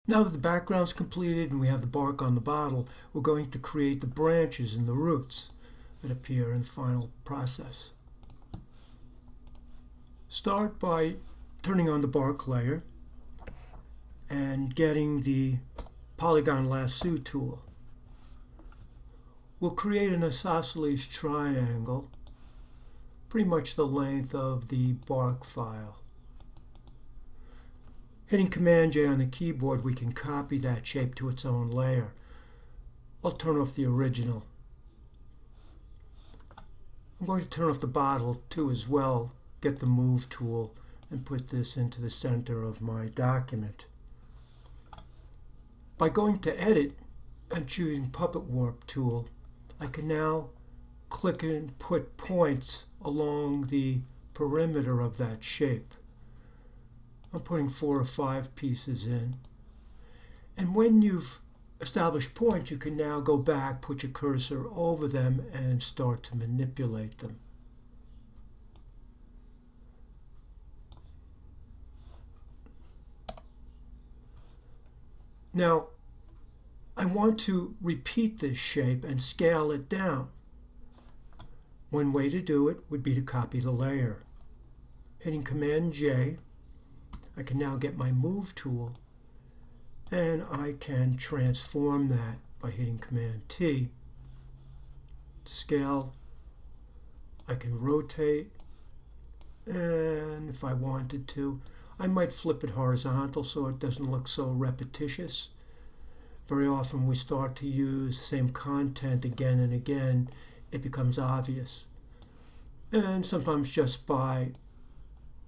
Now that the background's completed and we have the bark on the bottle, we're going to create the branches and the roots that appear in the final process. Start by turning on the bark layer and getting the polygon lasso tool. We'll create an isosceles triangle, pretty much the length of the bark file. Hitting Command J on the keyboard, we can copy that shape to its own layer. I'll turn off the original. I'm going to turn off the bottle too as well, get the Move tool, and put this into the center of my document. By going to Edit and choosing Puppet Warp tool, I can now click and put points along the perimeter of that shape. I'm putting 4 or 5 pieces in. And when you've established points, you can now go back, put your cursor over them, and start to manipulate them. Now, I want to repeat this shape and scale it down. One way to do it would be to copy the layer. Hitting Command J, I can now get my Move tool, and I can transform that by hitting Command T. Scale, I can rotate, and if I wanted to, I might flip it horizontal so it doesn't look so repetitious. Very often we start to use the same content again and again, it becomes obvious. And sometimes just by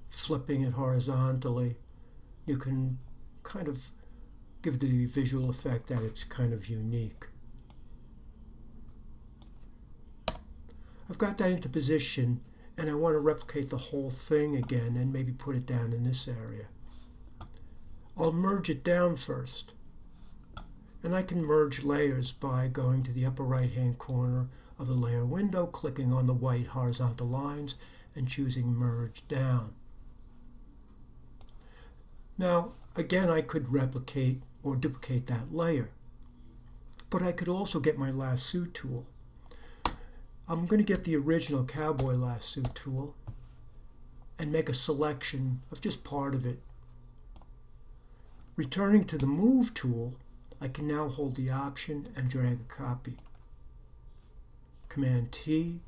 flipping it horizontally, you can kind of give the visual effect that it's kind of unique. I've got that into position, and I want to replicate the whole thing again and maybe put it down in this area. I'll merge it down first. And I can merge layers by going to the upper right-hand corner of the layer window, clicking on the white horizontal lines, and choosing Merge Down. Now, again, I could replicate or duplicate that layer, but I could also get my lasso tool. I'm going to get the original cowboy lasso tool and make a selection of just part of it. Returning to the Move tool, I can now hold the Option and drag a copy. Command T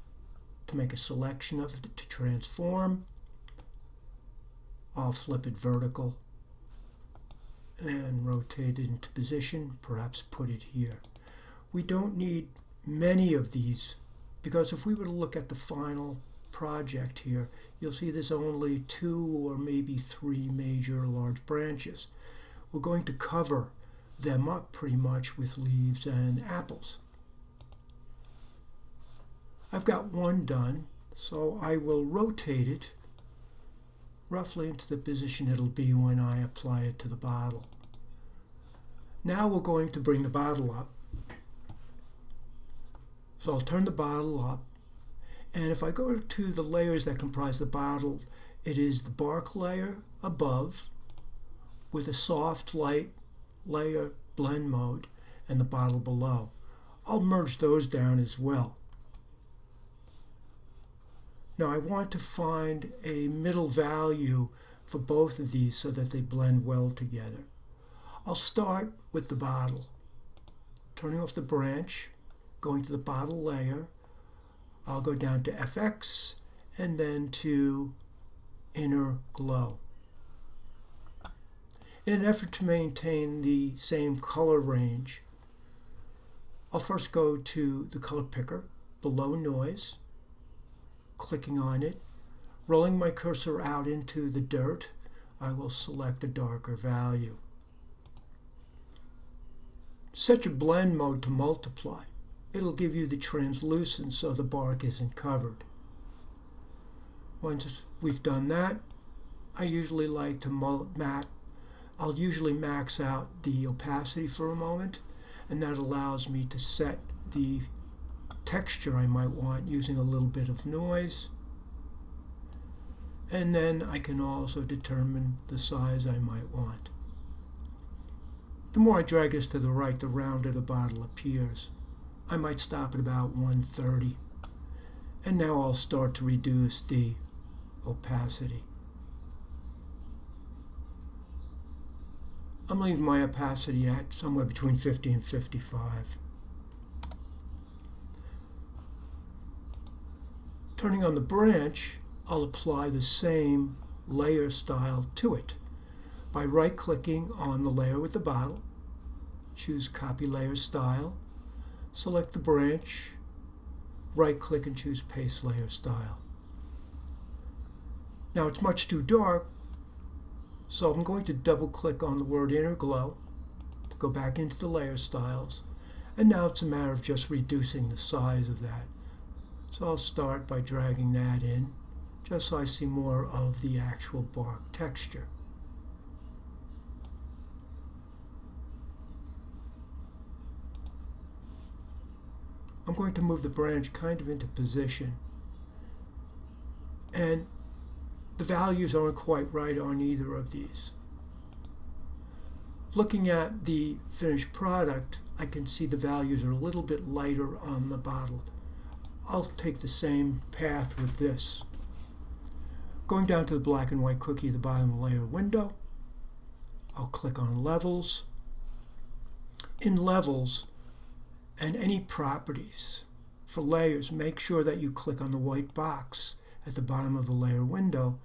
to make a selection of it to transform. I'll flip it vertical and rotate it into position, perhaps put it here. We don't need many of these, because if we were to look at the final project here, you'll see there's only 2 or maybe 3 major large branches. We're going to cover them up pretty much with leaves and apples. I've got one done, so I will rotate it roughly into the position it'll be when I apply it to the bottle. Now we're going to bring the bottle up. So I'll turn the bottle up, and if I go to the layers that comprise the bottle, it is the bark layer above with a soft light layer blend mode and the bottle below. I'll merge those down as well. Now I want to find a middle value for both of these so that they blend well together. I'll start with the bottle. Turning off the branch, going to the bottle layer, I'll go down to FX and then to Inner Glow. In an effort to maintain the same color range, I'll first go to the color picker below Noise, clicking on it, rolling my cursor out into the dirt, I will select a darker value. Set your blend mode to multiply. It'll give you the translucence so the bark isn't covered. Once we've done that, I usually like to I'll usually max out the opacity for a moment, and that allows me to set the texture I might want using a little bit of noise. And then I can also determine the size I might want. The more I drag this to the right, the rounder the bottle appears. I might stop at about 130. And now I'll start to reduce the opacity. I'm leaving my opacity at somewhere between 50 and 55. Turning on the branch, I'll apply the same layer style to it by right-clicking on the layer with the bottle, choose Copy Layer Style, select the branch, right-click and choose Paste Layer Style. Now it's much too dark, so I'm going to double-click on the word Inner Glow to go back into the layer styles, and now it's a matter of just reducing the size of that. So I'll start by dragging that in, just so I see more of the actual bark texture. I'm going to move the branch kind of into position, and the values aren't quite right on either of these. Looking at the finished product, I can see the values are a little bit lighter on the bottle. I'll take the same path with this. Going down to the black and white cookie at the bottom of the layer window, I'll click on Levels. In Levels and any properties for layers, make sure that you click on the white box at the bottom of the layer window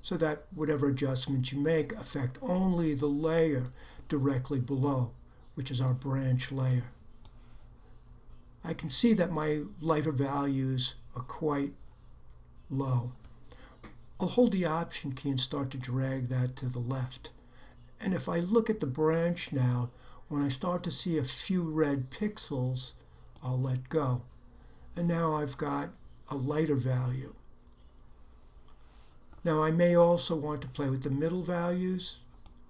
so that whatever adjustments you make affect only the layer directly below, which is our branch layer. I can see that my lighter values are quite low. I'll hold the Option key and start to drag that to the left. And if I look at the branch now, when I start to see a few red pixels, I'll let go. And now I've got a lighter value. Now I may also want to play with the middle values.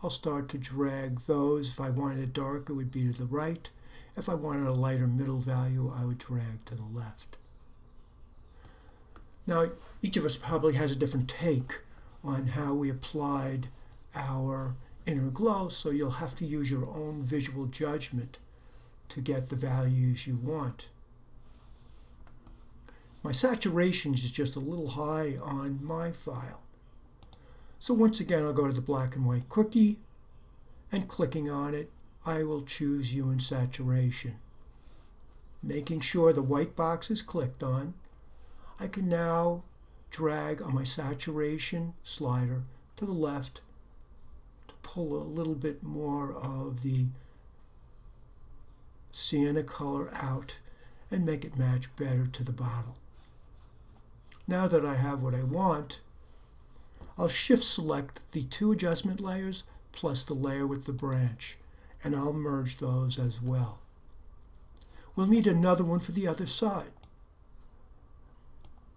I'll start to drag those. If I wanted it darker, it would be to the right. If I wanted a lighter middle value, I would drag to the left. Now, each of us probably has a different take on how we applied our inner glow, so you'll have to use your own visual judgment to get the values you want. My saturation is just a little high on my file. So once again, I'll go to the black and white cookie, and clicking on it, I will choose Hue and Saturation. Making sure the white box is clicked on, I can now drag on my saturation slider to the left to pull a little bit more of the sienna color out and make it match better to the bottle. Now that I have what I want, I'll shift select the two adjustment layers plus the layer with the branch, and I'll merge those as well. We'll need another one for the other side.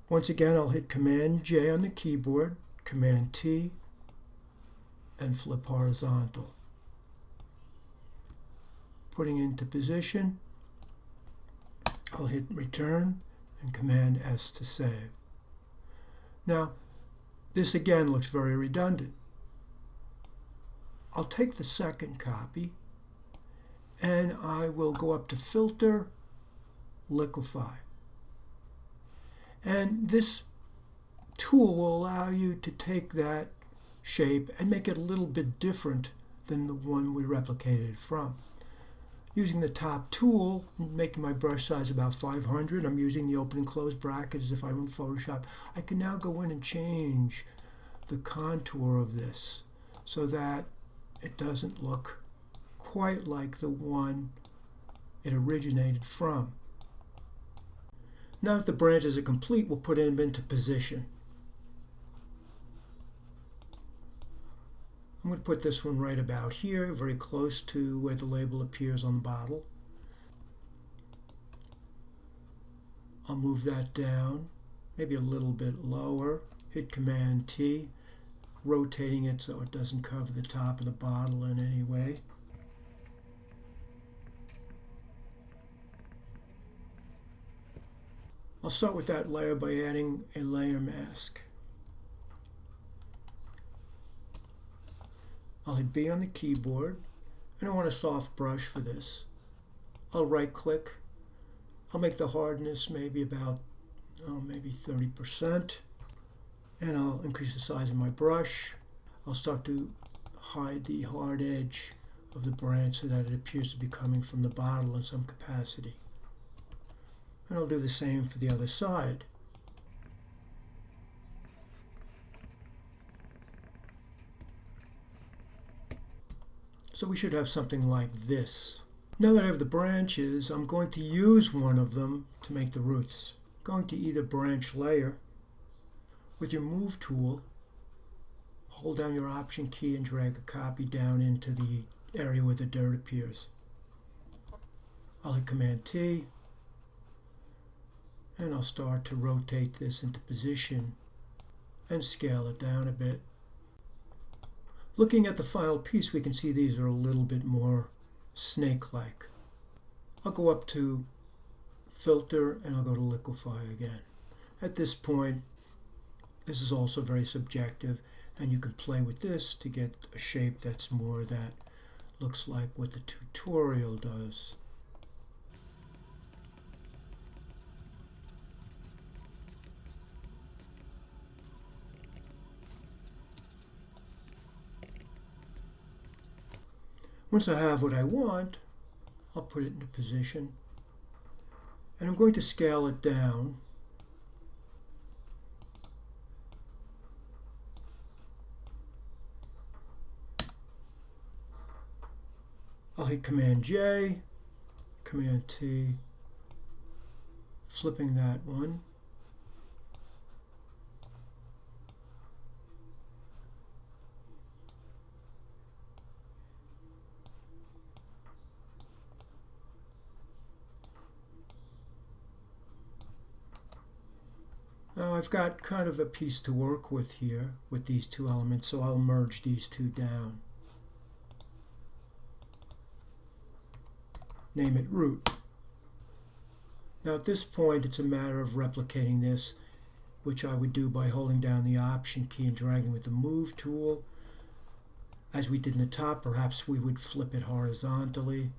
Once again, I'll hit Command J on the keyboard, Command T, and flip horizontal. Putting into position, I'll hit Return and Command S to save. Now, this again looks very redundant. I'll take the second copy and I will go up to Filter, Liquify. And this tool will allow you to take that shape and make it a little bit different than the one we replicated it from. Using the top tool, making my brush size about 500, I'm using the open and close brackets as if I were in Photoshop. I can now go in and change the contour of this so that it doesn't look quite like the one it originated from. Now that the branches are complete, we'll put them into position. I'm going to put this one right about here, very close to where the label appears on the bottle. I'll move that down, maybe a little bit lower, hit Command T, rotating it so it doesn't cover the top of the bottle in any way. I'll start with that layer by adding a layer mask. I'll hit B on the keyboard And I want a soft brush for this. I'll right click. I'll make the hardness maybe about maybe 30%. And I'll increase the size of my brush. I'll start to hide the hard edge of the branch so that it appears to be coming from the bottle in some capacity. And I'll do the same for the other side. So we should have something like this. Now that I have the branches, I'm going to use one of them to make the roots. I'm going to either branch layer. With your Move tool, hold down your Option key and drag a copy down into the area where the dirt appears. I'll hit Command T, and I'll start to rotate this into position and scale it down a bit. Looking at the final piece, we can see these are a little bit more snake-like. I'll go up to Filter and I'll go to Liquify again. At this point, this is also very subjective, and you can play with this to get a shape that's more that looks like what the tutorial does. Once I have what I want, I'll put it into position, and I'm going to scale it down. I'll hit Command J, Command T, flipping that one. Now I've got kind of a piece to work with here with these two elements, so I'll merge these two down. Name it root. Now at this point it's a matter of replicating this, which I would do by holding down the Option key and dragging with the Move tool. As we did in the top, perhaps we would flip it horizontally.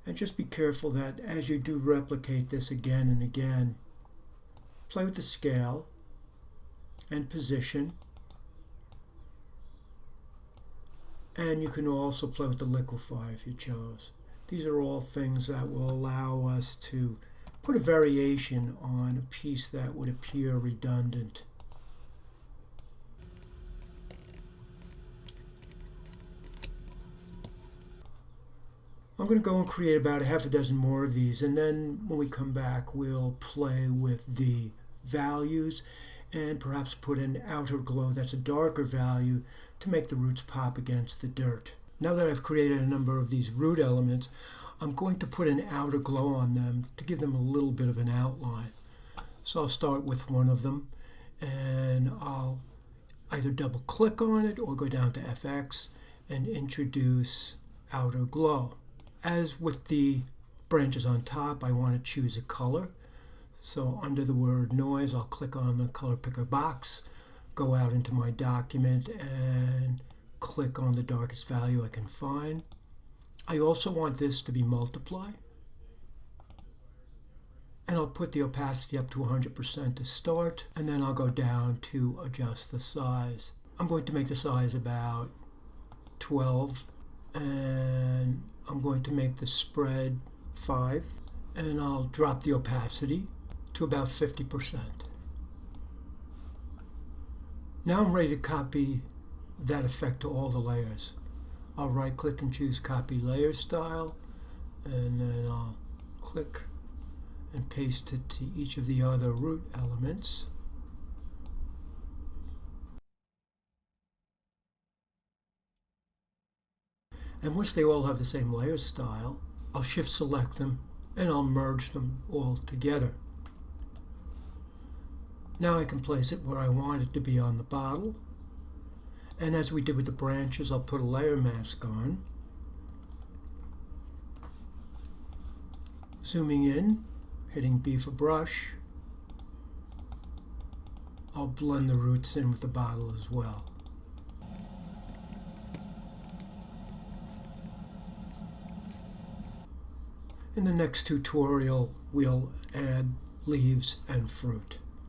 And just be careful that as you do replicate this again and again, play with the scale and position. And you can also play with the Liquify if you chose. These are all things that will allow us to put a variation on a piece that would appear redundant. I'm going to go and create about a half a dozen more of these, and then when we come back we'll play with the values and perhaps put an outer glow that's a darker value to make the roots pop against the dirt. Now that I've created a number of these root elements, I'm going to put an outer glow on them to give them a little bit of an outline. So I'll start with one of them, and I'll either double click on it or go down to FX and introduce outer glow. As with the branches on top, I want to choose a color. So under the word noise, I'll click on the color picker box, go out into my document and click on the darkest value I can find. I also want this to be multiply. And I'll put the opacity up to 100% to start, and then I'll go down to adjust the size. I'm going to make the size about 12, and I'm going to make the spread 5, and I'll drop the opacity to about 50%. Now I'm ready to copy that effect to all the layers. I'll right click and choose Copy Layer Style, and then I'll click and paste it to each of the other root elements. And once they all have the same layer style, I'll shift select them and I'll merge them all together. Now I can place it where I want it to be on the bottle. And as we did with the branches, I'll put a layer mask on. Zooming in, hitting B for brush. I'll blend the roots in with the bottle as well. In the next tutorial, we'll add leaves and fruit.